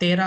13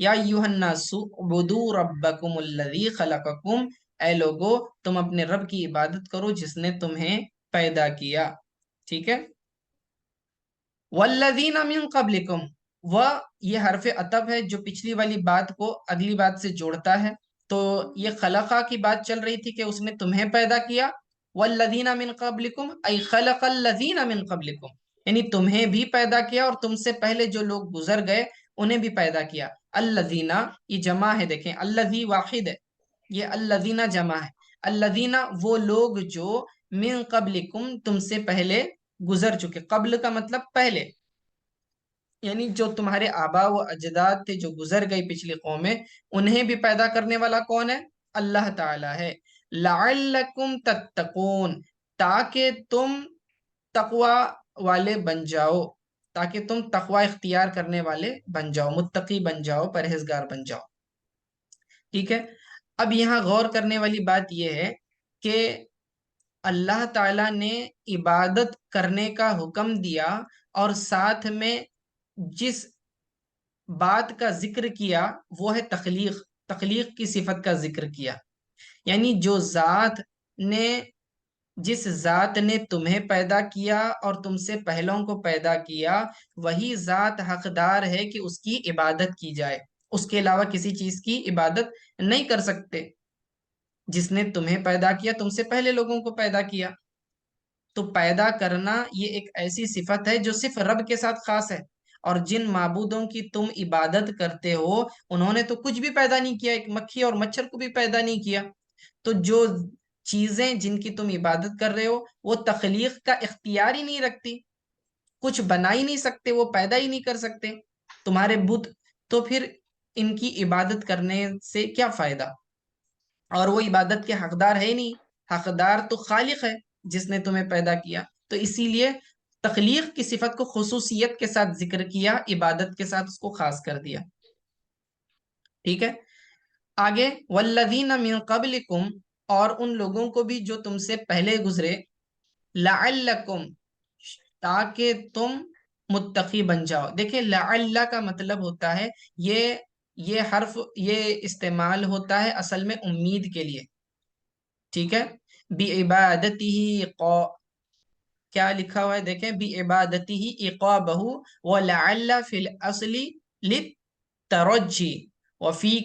یا ایھا الناس اعبدوا ربکم الذی خلقکم، اے لوگو تم اپنے رب کی عبادت کرو جس نے تمہیں پیدا کیا، ٹھیک ہے۔ والذین من قبلکم، و یہ حرف عطف ہے جو پچھلی والی بات کو اگلی بات سے جوڑتا ہے، تو یہ خلقہ کی بات چل رہی تھی کہ اس نے تمہیں پیدا کیا، والذین من قبلکم ای خلق الذین من قبلکم، یعنی تمہیں بھی پیدا کیا اور تم سے پہلے جو لوگ گزر گئے انہیں بھی پیدا کیا۔ الذین یہ جمع ہے، دیکھیں الذی واحد ہے، یہ الذین جمع ہے۔ الذین وہ لوگ جو من قبلکم تم سے پہلے گزر چکے، قبل کا مطلب پہلے، یعنی جو تمہارے آبا و اجداد تھے جو گزر گئی پچھلی قومیں، انہیں بھی پیدا کرنے والا کون ہے؟ اللہ تعالی ہے۔ لعلکم تتقون، تاکہ تم تقوی والے بن جاؤ، تاکہ تم تقوی اختیار کرنے والے بن جاؤ، متقی بن جاؤ، پرہیزگار بن جاؤ، ٹھیک ہے۔ اب یہاں غور کرنے والی بات یہ ہے کہ اللہ تعالیٰ نے عبادت کرنے کا حکم دیا اور ساتھ میں جس بات کا ذکر کیا وہ ہے تخلیق، تخلیق کی صفت کا ذکر کیا، یعنی جو ذات نے، جس ذات نے تمہیں پیدا کیا اور تم سے پہلوں کو پیدا کیا، وہی ذات حقدار ہے کہ اس کی عبادت کی جائے، اس کے علاوہ کسی چیز کی عبادت نہیں کر سکتے۔ جس نے تمہیں پیدا کیا، تم سے پہلے لوگوں کو پیدا کیا، تو پیدا کرنا یہ ایک ایسی صفت ہے جو صرف رب کے ساتھ خاص ہے، اور جن معبودوں کی تم عبادت کرتے ہو انہوں نے تو کچھ بھی پیدا نہیں کیا، ایک مکھی اور مچھر کو بھی پیدا نہیں کیا۔ تو جو چیزیں جن کی تم عبادت کر رہے ہو وہ تخلیق کا اختیار ہی نہیں رکھتی، کچھ بنا ہی نہیں سکتے، وہ پیدا ہی نہیں کر سکتے تمہارے بت، تو پھر ان کی عبادت کرنے سے کیا فائدہ؟ اور وہ عبادت کے حقدار ہے ہی نہیں، حقدار تو خالق ہے جس نے تمہیں پیدا کیا، تو اسی لیے تخلیق کی صفت کو خصوصیت کے ساتھ ذکر کیا، عبادت کے ساتھ اس کو خاص کر دیا، ٹھیک ہے۔ آگے والذین من قبلکم، اور ان لوگوں کو بھی جو تم سے پہلے گزرے، لعلکم تاکہ تم متقی بن جاؤ۔ دیکھیں لعل کا مطلب ہوتا ہے، یہ حرف یہ استعمال ہوتا ہے اصل میں امید کے لیے، ٹھیک ہے۔ بعبادتہ، کیا لکھا ہوا ہے دیکھیں، بعبادتہ عقابہ، ولعل فی الاصل للترجی، وفی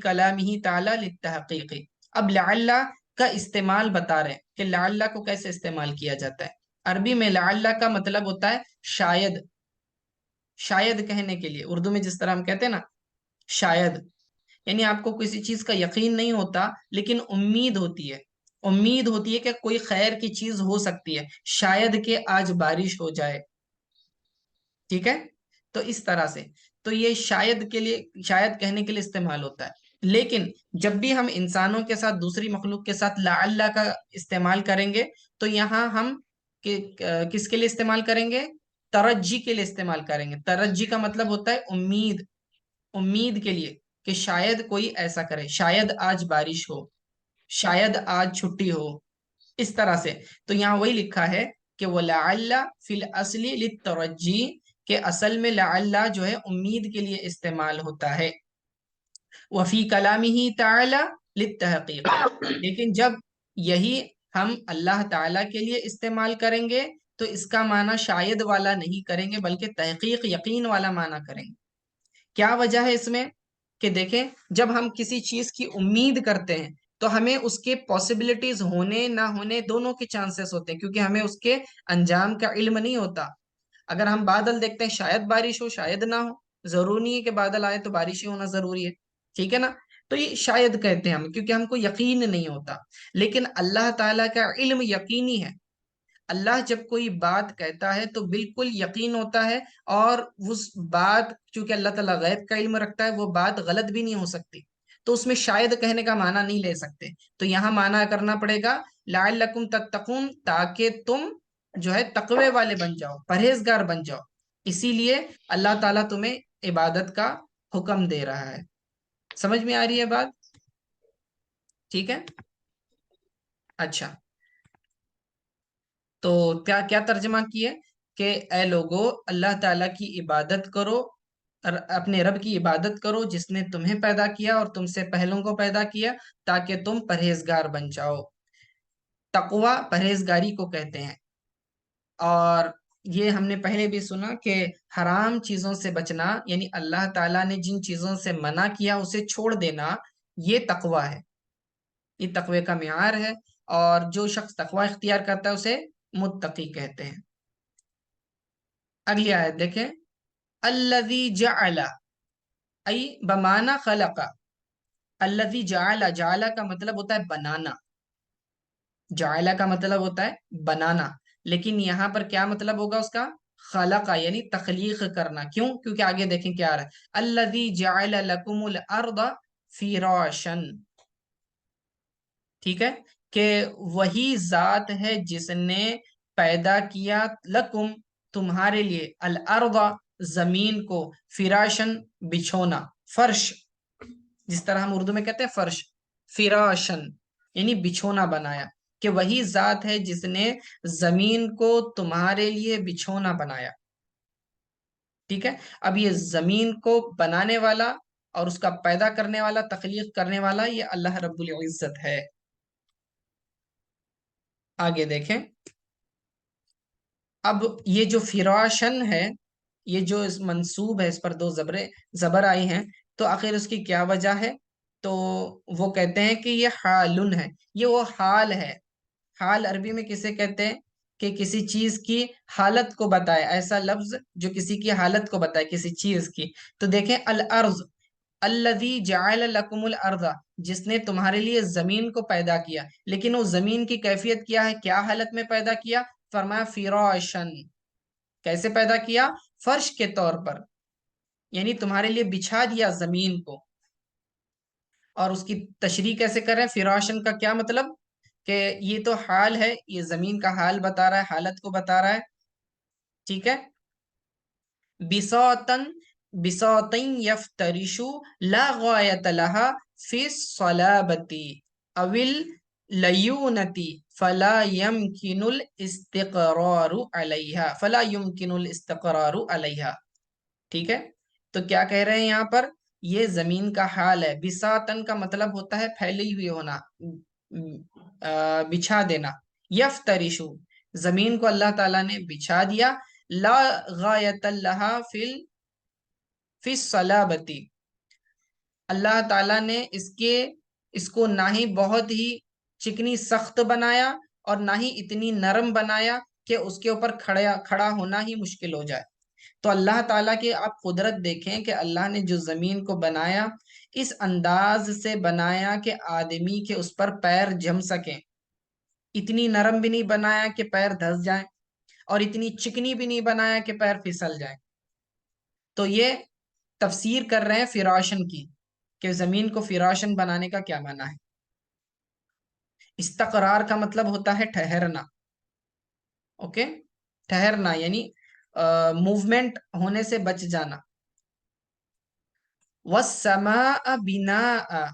کلامہ تعالی للتحقیق۔ اب لعل کا استعمال بتا رہے ہیں کہ لعل کو کیسے استعمال کیا جاتا ہے۔ عربی میں لعل کا مطلب ہوتا ہے شاید، شاید کہنے کے لیے، اردو میں جس طرح ہم کہتے ہیں نا شاید، یعنی آپ کو کسی چیز کا یقین نہیں ہوتا لیکن امید ہوتی ہے، امید ہوتی ہے کہ کوئی خیر کی چیز ہو سکتی ہے، شاید کہ آج بارش ہو جائے، ٹھیک ہے۔ تو اس طرح سے تو یہ شاید کے لیے، شاید کہنے کے لیے استعمال ہوتا ہے۔ لیکن جب بھی ہم انسانوں کے ساتھ، دوسری مخلوق کے ساتھ لعل کا استعمال کریں گے تو یہاں ہم کس کے لیے استعمال کریں گے؟ ترجی کے لیے استعمال کریں گے۔ ترجی کا مطلب ہوتا ہے امید، امید کے لیے کہ شاید کوئی ایسا کرے، شاید آج بارش ہو، شاید آج چھٹی ہو، اس طرح سے۔ تو یہاں وہی لکھا ہے کہ وَلَعَلَّ فِي الْأَصْلِ لِلتَّرَجِّي، کہ اصل میں لعل جو ہے امید کے لیے استعمال ہوتا ہے، وفی کلامہ تعالی للتحقیق، لیکن جب یہی ہم اللہ تعالی کے لیے استعمال کریں گے تو اس کا معنی شاید والا نہیں کریں گے بلکہ تحقیق، یقین والا معنی کریں گے۔ کیا وجہ ہے اس میں؟ کہ دیکھیں جب ہم کسی چیز کی امید کرتے ہیں تو ہمیں اس کے پاسبلٹیز ہونے نہ ہونے دونوں کے چانسز ہوتے ہیں، کیونکہ ہمیں اس کے انجام کا علم نہیں ہوتا۔ اگر ہم بادل دیکھتے ہیں شاید بارش ہو شاید نہ ہو، ضروری نہیں ہے کہ بادل آئے تو بارش ہی ہونا ضروری ہے، ٹھیک ہے نا۔ تو یہ شاید کہتے ہیں ہم کیونکہ ہم کو یقین نہیں ہوتا، لیکن اللہ تعالیٰ کا علم یقینی ہے۔ اللہ جب کوئی بات کہتا ہے تو بالکل یقین ہوتا ہے، اور اس بات چونکہ اللہ تعالیٰ غیب کا علم رکھتا ہے، وہ بات غلط بھی نہیں ہو سکتی، تو اس میں شاید کہنے کا معنی نہیں لے سکتے۔ تو یہاں معنی کرنا پڑے گا لعلکم تتقون، تاکہ تم جو ہے تقوی والے بن جاؤ، پرہیزگار بن جاؤ، اسی لیے اللہ تعالیٰ تمہیں عبادت کا حکم دے رہا ہے۔ سمجھ میں آ رہی ہے بات؟ ٹھیک ہے، اچھا، تو کیا کیا ترجمہ کیے کہ اے لوگو اللہ تعالیٰ کی عبادت کرو اپنے رب کی عبادت کرو جس نے تمہیں پیدا کیا اور تم سے پہلوں کو پیدا کیا، تاکہ تم پرہیزگار بن جاؤ۔ تقوی پرہیزگاری کو کہتے ہیں۔ اور یہ ہم نے پہلے بھی سنا کہ حرام چیزوں سے بچنا، یعنی اللہ تعالیٰ نے جن چیزوں سے منع کیا اسے چھوڑ دینا، یہ تقوی ہے، یہ تقوی کا معیار ہے۔ اور جو شخص تقوی اختیار کرتا ہے اسے متقی کہتے ہیں۔ اگلی آیت دیکھیں، الذی جعل، ای بمانا خلق، الذی جعل، جعل کا مطلب ہوتا ہے بنانا، جعل کا مطلب ہوتا ہے بنانا، لیکن یہاں پر کیا مطلب ہوگا اس کا؟ خلق، یعنی تخلیق کرنا۔ کیوں؟ کیونکہ آگے دیکھیں کیا آ رہا ہے، الذی جعل لکم الارض فراشا، ٹھیک ہے، کہ وہی ذات ہے جس نے پیدا کیا لکم، تمہارے لیے، الارض، زمین کو، فراشن، بچھونا، فرش، جس طرح ہم اردو میں کہتے ہیں فرش، فراشن یعنی بچھونا بنایا، کہ وہی ذات ہے جس نے زمین کو تمہارے لیے بچھونا بنایا، ٹھیک ہے۔ اب یہ زمین کو بنانے والا اور اس کا پیدا کرنے والا، تخلیق کرنے والا، یہ اللہ رب العزت ہے۔ آگے دیکھیں، اب یہ جو فراشن ہے، یہ جو اس منصوب ہے، اس پر دو زبر آئی ہیں، تو آخر اس کی کیا وجہ ہے؟ تو وہ کہتے ہیں کہ یہ حالن ہے، یہ وہ حال ہے۔ حال عربی میں کسے کہتے ہیں؟ کہ کسی چیز کی حالت کو بتائے، ایسا لفظ جو کسی کی حالت کو بتائے، کسی چیز کی۔ تو دیکھیں، الارض، الذی جعل لکم الارض، جس نے تمہارے لیے زمین کو پیدا کیا، لیکن وہ زمین کی کیفیت کیا ہے، کیا حالت میں پیدا کیا؟ فرمایا فراشن، کیسے پیدا کیا؟ فرش کے طور پر، یعنی تمہارے لیے بچھا دیا زمین کو۔ اور اس کی تشریح کیسے کر رہے ہیں؟ فراشن کا کیا مطلب؟ کہ یہ تو حال ہے، یہ زمین کا حال بتا رہا ہے، حالت کو بتا رہا ہے، ٹھیک ہے۔ بساطن، بساطن یفترشو لا غایت لها فی الصلابتی اول لیونتی فلا یمکن الاستقرار علیہا، فلا یمکن الاستقرار علیہا، ٹھیک ہے۔ تو کیا کہہ رہے ہیں یہاں پر؟ یہ زمین کا حال ہے۔ بساطن کا مطلب ہوتا ہے پھیلی ہوئی ہونا، بچھا دینا۔ یفترشو، زمین کو اللہ تعالیٰ نے بچھا دیا، لا غایت لہا فی الصلابتی، اللہ تعالیٰ نے اس کو نہ ہی بہت ہی چکنی سخت بنایا اور نہ ہی اتنی نرم بنایا کہ اس کے اوپر کھڑا ہونا ہی مشکل ہو جائے۔ تو اللہ تعالیٰ کی آپ قدرت دیکھیں کہ اللہ نے جو زمین کو بنایا، اس انداز سے بنایا کہ آدمی کے اس پر پیر جم سکیں، اتنی نرم بھی نہیں بنایا کہ پیر دھس جائیں، اور اتنی چکنی بھی نہیں بنایا کہ پیر پھسل جائیں۔ تو یہ تفسیر کر رہے ہیں فراشن کی، کہ زمین کو فراشن بنانے کا کیا معنی ہے۔ استقرار کا مطلب ہوتا ہے ٹھہرنا، اوکے، ٹھہرنا یعنی موومنٹ ہونے سے بچ جانا۔ والسماء بناء،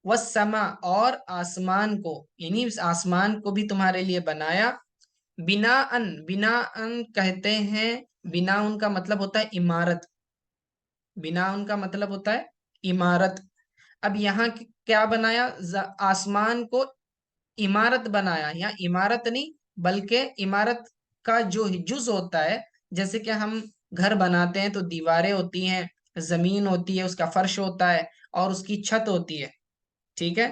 والسماء، اور آسمان کو، یعنی اس آسمان کو بھی تمہارے لیے بنایا، بناءن، بناءن کہتے ہیں، بنا ان کا مطلب ہوتا ہے عمارت، بنا ان کا مطلب ہوتا ہے عمارت۔ اب یہاں کیا بنایا؟ آسمان کو عمارت بنایا، یا عمارت نہیں بلکہ عمارت کا جو جز ہوتا ہے، جیسے کہ ہم گھر بناتے ہیں تو دیواریں ہوتی ہیں، زمین ہوتی ہے، اس کا فرش ہوتا ہے، اور اس کی چھت ہوتی ہے، ٹھیک ہے۔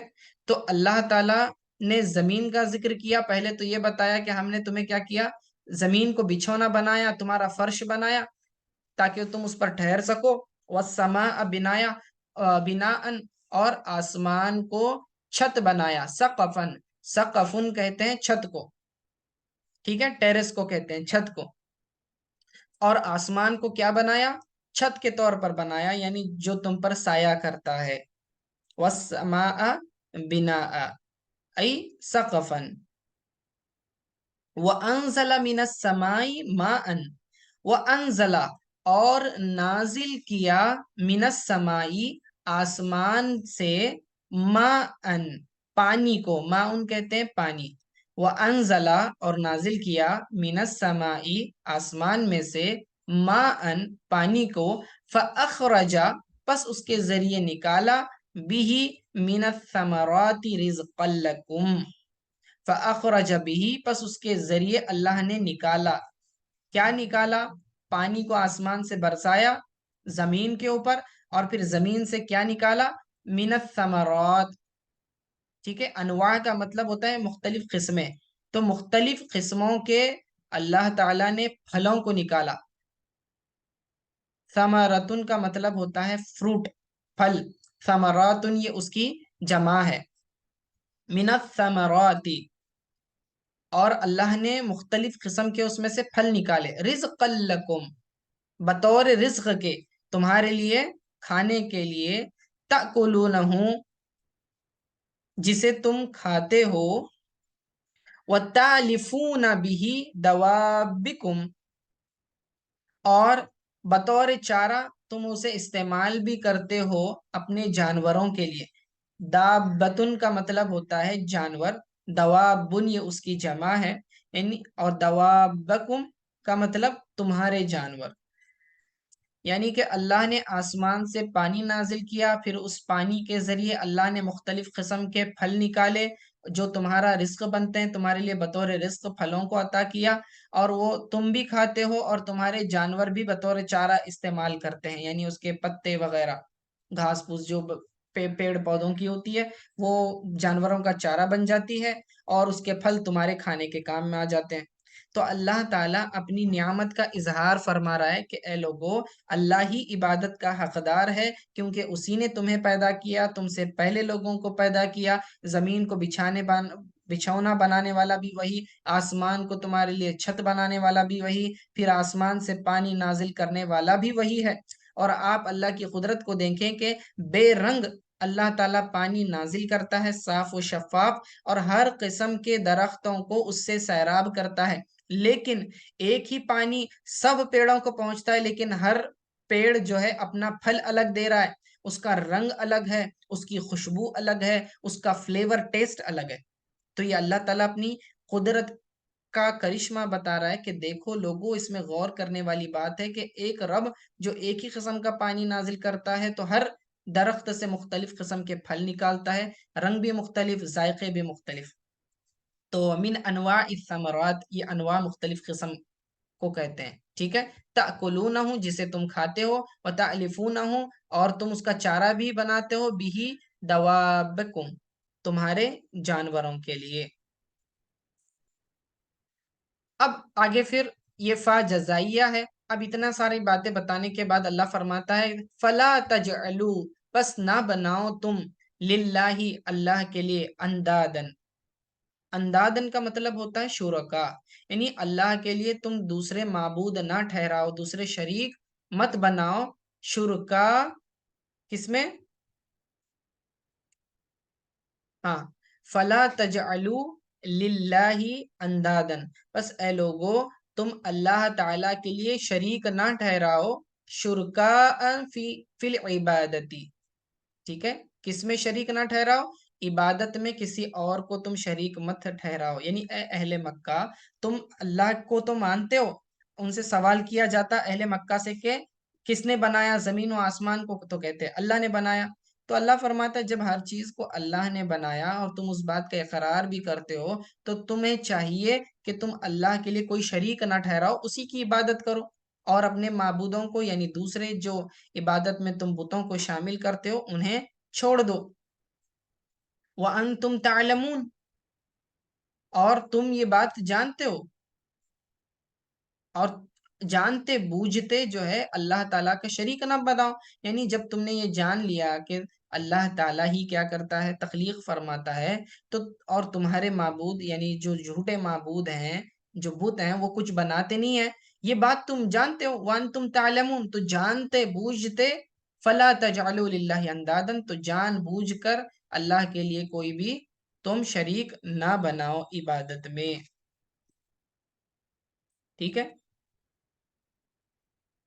تو اللہ تعالی نے زمین کا ذکر کیا، پہلے تو یہ بتایا کہ ہم نے تمہیں کیا کیا؟ زمین کو بچھونا بنایا، تمہارا فرش بنایا تاکہ تم اس پر ٹھہر سکو۔ والسماء بنایا، بناءن، اور آسمان کو چھت بنایا، سقفن، سقفن کہتے ہیں چھت کو، ٹھیک ہے، ٹیرس کو کہتے ہیں چھت کو۔ اور آسمان کو کیا بنایا؟ چھت کے طور پر بنایا، یعنی جو تم پر سایہ کرتا ہے۔ والسماء بناء ای سقفن، وانزل من السماء ماء، وانزل، اور نازل کیا، من السماء، آسمان سے، ماء، پانی کو، ماء کہتے ہیں پانی، وانزل، اور نازل کیا، من السماء، آسمان میں سے، ماء، پانی کو، فَأَخْرَجَ پس اس کے ذریعے نکالا بِهِ مِنَ الثَّمَرَاتِ رِزْقًا لَكُمْ فَأَخْرَجَ بِهِ پس اس کے ذریعے اللہ نے نکالا. کیا نکالا؟ پانی کو آسمان سے برسایا زمین کے اوپر، اور پھر زمین سے کیا نکالا؟ من الثمرات. ٹھیک ہے، انواع کا مطلب ہوتا ہے مختلف قسمیں، تو مختلف قسموں کے اللہ تعالیٰ نے پھلوں کو نکالا. ثمرتن کا مطلب ہوتا ہے فروٹ، پھل. ثمراتن یہ اس کی جمع ہے. من الثمرات، اور اللہ نے مختلف قسم کے اس میں سے پھل نکالے. رزقا لکم، بطور رزق کے، تمہارے لیے، کھانے کے لیے. تأکلونہ، جسے تم کھاتے ہو. وَتَعْلِفُونَ بِهِ دَوَابِّكُمْ، اور بطور چارہ تم اسے استعمال بھی کرتے ہو اپنے جانوروں کے لیے. دابتن کا مطلب ہوتا ہے جانور. دوابن یہ اس کی جمع ہے، یعنی، اور دوابکم کا مطلب تمہارے جانور. یعنی کہ اللہ نے آسمان سے پانی نازل کیا، پھر اس پانی کے ذریعے اللہ نے مختلف قسم کے پھل نکالے جو تمہارا رزق بنتے ہیں، تمہارے لیے بطور رزق پھلوں کو عطا کیا، اور وہ تم بھی کھاتے ہو اور تمہارے جانور بھی بطور چارہ استعمال کرتے ہیں. یعنی اس کے پتے وغیرہ، گھاس پھوس جو پیڑ پودوں کی ہوتی ہے، وہ جانوروں کا چارہ بن جاتی ہے، اور اس کے پھل تمہارے کھانے کے کام میں آ جاتے ہیں. تو اللہ تعالیٰ اپنی نعمت کا اظہار فرما رہا ہے کہ اے لوگو، اللہ ہی عبادت کا حقدار ہے، کیونکہ اسی نے تمہیں پیدا کیا، تم سے پہلے لوگوں کو پیدا کیا. زمین کو بچھونا بنانے والا بھی وہی، آسمان کو تمہارے لیے چھت بنانے والا بھی وہی، پھر آسمان سے پانی نازل کرنے والا بھی وہی ہے. اور آپ اللہ کی قدرت کو دیکھیں کہ بے رنگ اللہ تعالیٰ پانی نازل کرتا ہے، صاف و شفاف، اور ہر قسم کے درختوں کو اس سے سیراب کرتا ہے. لیکن ایک ہی پانی سب پیڑوں کو پہنچتا ہے، لیکن ہر پیڑ جو ہے اپنا پھل الگ دے رہا ہے، اس کا رنگ الگ ہے، اس کی خوشبو الگ ہے، اس کا فلیور ٹیسٹ الگ ہے. تو یہ اللہ تعالیٰ اپنی قدرت کا کرشمہ بتا رہا ہے کہ دیکھو لوگوں، اس میں غور کرنے والی بات ہے کہ ایک رب جو ایک ہی قسم کا پانی نازل کرتا ہے، تو ہر درخت سے مختلف قسم کے پھل نکالتا ہے، رنگ بھی مختلف، ذائقے بھی مختلف. تو من انواع الثمرات، یہ انواع مختلف قسم کو کہتے ہیں. ٹھیک ہے، تأکلونہ، جسے تم کھاتے ہو. وتألفونہ، اور تم اس کا چارہ بھی بناتے ہو. بہ دوابکم، تمہارے جانوروں کے لیے. اب آگے پھر یہ فا جزائیہ ہے. اب اتنا ساری باتیں بتانے کے بعد اللہ فرماتا ہے فلا تجعلوا، بس نہ بناؤ تم، للہ، اللہ کے لیے، اندادن. اندادن کا مطلب ہوتا ہے شرکا، یعنی اللہ کے لیے تم دوسرے معبود نہ ٹھہراؤ، دوسرے شریک مت بناؤ. شرکا کس میں؟ ہاں، فلا تجعلوا للہ اندادن، بس اے لوگو، تم اللہ تعالی کے لیے شریک نہ ٹھہراؤ. شرکا فی العبادتی. ٹھیک ہے، کس میں شریک نہ ٹھہراؤ؟ عبادت میں کسی اور کو تم شریک مت ٹھہراؤ. یعنی اے اہل مکہ، تم اللہ کو تو مانتے ہو. ان سے سوال کیا جاتا اہل مکہ سے کہ کس نے بنایا زمین و آسمان کو؟ تو کہتے اللہ نے بنایا. تو اللہ فرماتا ہے جب ہر چیز کو اللہ نے بنایا اور تم اس بات کا اقرار بھی کرتے ہو، تو تمہیں چاہیے کہ تم اللہ کے لیے کوئی شریک نہ ٹھہراؤ، اسی کی عبادت کرو، اور اپنے معبودوں کو، یعنی دوسرے جو عبادت میں تم بتوں کو شامل کرتے ہو، انہیں چھوڑ دو. وَأَنْتُمْ تَعْلَمُونَ، اور تم یہ بات جانتے ہو، اور جانتے بوجھتے جو ہے اللہ تعالیٰ کا شریک نہ بناؤ. یعنی جب تم نے یہ جان لیا کہ اللہ تعالیٰ ہی کیا کرتا ہے، تخلیق فرماتا ہے، تو اور تمہارے معبود یعنی جو جھوٹے معبود ہیں، جو بت ہیں، وہ کچھ بناتے نہیں ہیں، یہ بات تم جانتے ہو. وَأَنْتُمْ تَعْلَمُونَ، تو جانتے بوجھتے. فَلَا تَجْعَلُوا لِلَّهِ اندادن، تو جان بوجھ کر اللہ کے لیے کوئی بھی تم شریک نہ بناؤ عبادت میں. ٹھیک ہے،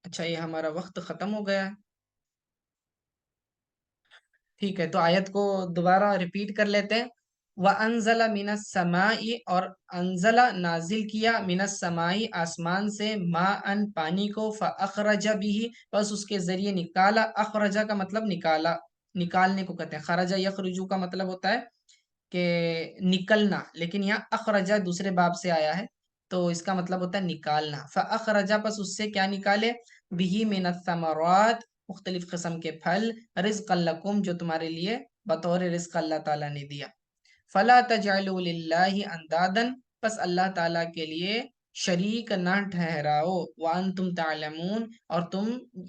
اچھا یہ ہمارا وقت ختم ہو گیا ہے. ٹھیک ہے، تو آیت کو دوبارہ ریپیٹ کر لیتے ہیں. وَأَنزَلَ مِنَ السَّمَاءِ اور انزلہ نازل کیا من السمائی آسمان سے ماءً پانی کو فَأَخْرَجَ بِهِ بس اس کے ذریعے نکالا. اخرجہ کا مطلب نکالا، نکالنے کو کہتے ہیں. خرجہ یخرجو کا مطلب ہوتا ہے کہ نکلنا، لیکن یہاں اخرجہ دوسرے باب سے آیا ہے تو اس کا مطلب ہوتا ہے نکالنا. فَأَخْرَجَ پس اس سے کیا نکالے، بِهِ مِنَ الثَّمَرَاتِ مختلف قسم کے پھل، رزقا لکم جو تمہارے لیے بطور رزق اللہ تعالیٰ نے دیا. فلا تجعلوا للہ اندادا پس اللہ تعالیٰ کے لیے شریک نہ ٹھہراؤ. وانتم تعلمون اور تم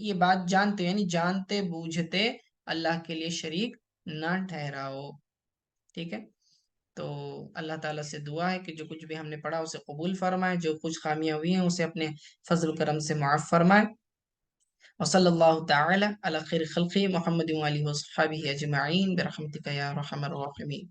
یہ بات جانتے ہو، یعنی جانتے بوجھتے اللہ کے لیے شریک نہ ٹھہراؤ. ٹھیک ہے، تو اللہ تعالیٰ سے دعا ہے کہ جو کچھ بھی ہم نے پڑھا اسے قبول فرمائے، جو کچھ خامیاں ہوئی ہیں اسے اپنے فضل و کرم سے معاف فرمائے. وصلی اللہ تعالی علی خیر خلقی محمد و علیہ وصحبہ اجمعین برحمتک یا ارحم الراحمین.